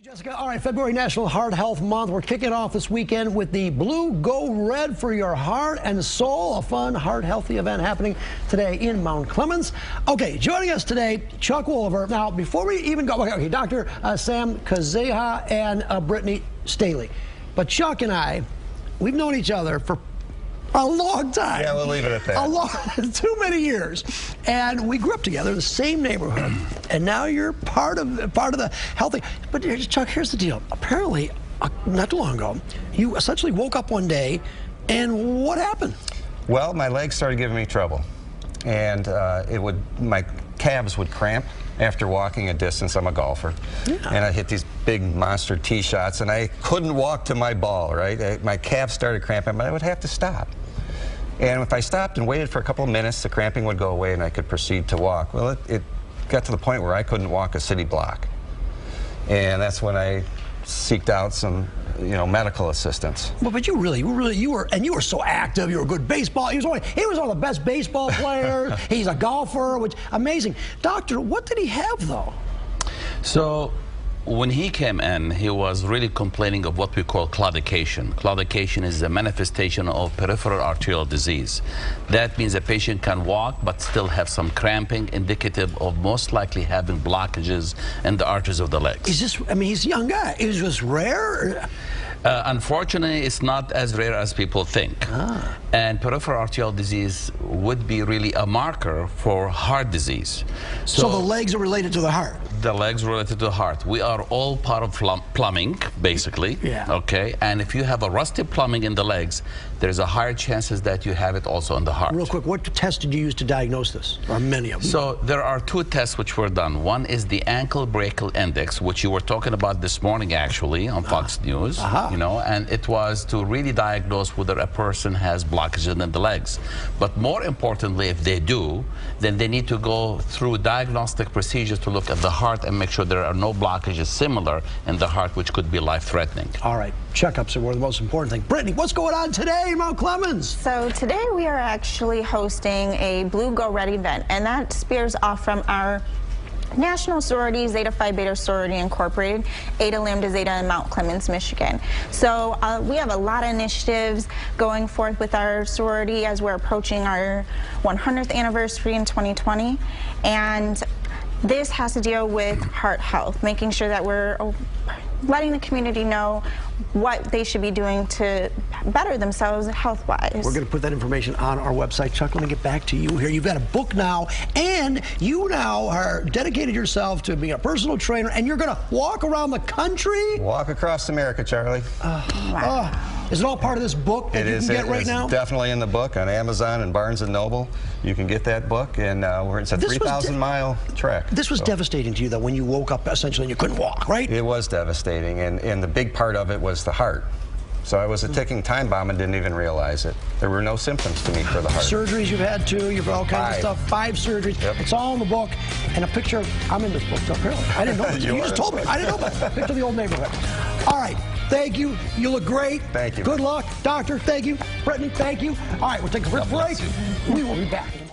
Jessica, all right, February National Heart Health Month. We're kicking off this weekend with the Blue Go Red for your heart and soul, a fun heart healthy event happening today in Mount Clemens. Okay, joining us today, Chuck Wolver. Now, before we even go, okay, Dr. Sam Kazeha and Brittany Staley. But Chuck and I, we've known each other for a long time. Yeah, we'll leave it at that. Too many years. And we grew up together in the same neighborhood. And now you're part of the healthy. But Chuck, here's the deal. Apparently, not too long ago, you essentially woke up one day, and what happened? Well, my legs started giving me trouble. And my calves would cramp after walking a distance. I'm a golfer. Yeah. And I hit these big monster tee shots, and I couldn't walk to my ball, right? My calves started cramping, but I would have to stop. And if I stopped and waited for a couple of minutes, the cramping would go away and I could proceed to walk. Well, it got to the point where I couldn't walk a city block. And that's when I seeked out some, medical assistance. Well, but you were so active. You were a good baseball. He was one of the best baseball players. He's a golfer, which amazing. Doctor, what did he have though? So when he came in, he was really complaining of what we call claudication. Claudication is a manifestation of peripheral arterial disease. That means a patient can walk but still have some cramping, indicative of most likely having blockages in the arteries of the legs. He's a young guy. Is this rare? Unfortunately, it's not as rare as people think. And peripheral arterial disease would be really a marker for heart disease. So the legs are related to the heart? The legs are related to the heart. We are all part of plumbing, basically. Yeah. Okay. And if you have a rusty plumbing in the legs, there's a higher chances that you have it also in the heart. Real quick, what test did you use to diagnose this? Or many of them? So there are two tests which were done. One is the ankle brachial index, which you were talking about this morning actually on Fox News. And it was to really diagnose whether a person has blockages in the legs. But more importantly, if they do, then they need to go through diagnostic procedures to look at the heart and make sure there are no blockages similar in the heart, which could be life-threatening. All right, checkups are the most important thing. Brittany, what's going on today in Mount Clemens? So today we are actually hosting a Blue Go Red event, and that spears off from our National Sorority, Zeta Phi Beta Sorority Incorporated, Eta Lambda Zeta in Mount Clemens, Michigan. So we have a lot of initiatives going forth with our sorority as we're approaching our 100th anniversary in 2020. And this has to deal with heart health, making sure that we're letting the community know what they should be doing to better themselves health-wise. We're going to put that information on our website. Chuck, let me get back to you here. You've got a book now, and you now are dedicated yourself to being a personal trainer, and you're going to walk around the country? Walk across America, Charlie. Wow. Is it all part of this book that you can get right now? It's definitely in the book on Amazon and Barnes & Noble. You can get that book, and it's a 3,000-mile trek. This was devastating to you, though, when you woke up, essentially, and you couldn't walk, right? It was devastating, and the big part of it was the heart. So I was a ticking time bomb and didn't even realize it. There were no symptoms to me for the heart. Surgeries you've had, too. You've had all kinds of stuff. 5 surgeries. Yep. It's all in the book. And a picture I'm in this book, apparently. I didn't know this. You just told me. I didn't know that. A picture of the old neighborhood. All right. Thank you. You look great. Thank you. Good luck. Doctor, thank you. Brittany, thank you. All right, we'll take a quick break. We will be back.